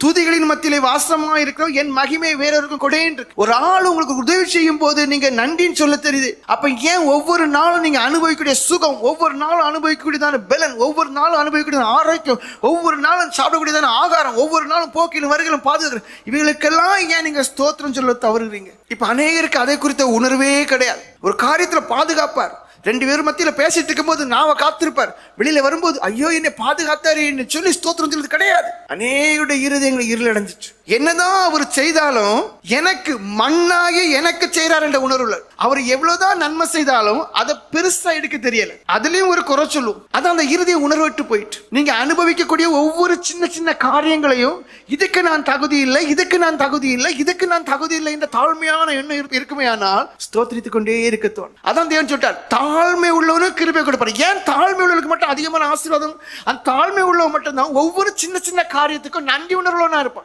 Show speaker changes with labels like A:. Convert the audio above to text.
A: துதிகளின் மத்தியிலே வாசமா இருக்கிறோம், என் மகிமை வேறொருக்கும் கொடேன். ஒரு ஆள் உங்களுக்கு உதவி செய்யும் போது நீங்க நன்றின்னு சொல்ல தெரியுது. அப்ப ஏன் ஒவ்வொரு நாளும் நீங்க அனுபவிக்கக்கூடிய சுகம், ஒவ்வொரு நாளும் அனுபவிக்கக்கூடியதான பலன், ஒவ்வொரு நாளும் அனுபவிக்கக்கூடிய ஆரோக்கியம், ஒவ்வொரு நாளும் சாப்பிடக்கூடியதான ஆகாரம், ஒவ்வொரு நாளும் போக்கிலும் வருகளும் பாதுகாக்கிறேன், இவைகளுக்கெல்லாம் ஏன் நீங்க ஸ்தோத்திரம் சொல்ல தவறுறீங்க? இப்ப அநேகருக்கு அதை குறித்த உணர்வே கிடையாது. ஒரு காரியத்துல பாதுகாப்பார், ரெண்டு பேரும் மத்தியில பேசிட்டு இருக்கும் போது நாம காத்திருப்பார், வெளியில வரும்போது ஐயோ என்னை பாதுகாத்தாரு சொல்லி ஸ்தோத்திரம் சொல்றது கிடையாது. அநேகருடைய இருதயங்களை இருள் அடைஞ்சிட்டு என்னதான் அவர் செய்தாலும் எனக்கு மண்ணாகி எனக்கு செய்யறார் என்ற உணர்வு. அவர் எவ்வளவுதான் நன்மை செய்தாலும் அதை பெருசா எடுக்க தெரியல, அதுலயும் ஒரு குறை சொல்லும். அதான் அந்த இருதய உணர்வட்டு போயிட்டு நீங்க அனுபவிக்கக்கூடிய ஒவ்வொரு சின்ன சின்ன காரியங்களையும் இதுக்கு நான் தகுதி இல்லை, இதுக்கு நான் தகுதி இல்லை, இதுக்கு நான் தகுதி இல்லை என்ற தாழ்மையான எண்ணம் இருக்குமே, ஆனால் ஸ்தோத்திரித்துக் கொண்டே இருக்க தோணும். அதான் தேவன் சொல்லிட்டார், தாழ்மை உள்ளவனுக்கு கிருபை கொடுப்பார். ஏன் தாழ்மை உள்ளவனுக்கு மட்டும் அதிகமான ஆசீர்வாதம்? அந்த தாழ்மை உள்ளவன் மட்டும்தான் ஒவ்வொரு சின்ன சின்ன காரியத்துக்கும் நன்றி உணர்வுள்ளவனா இருப்பான்.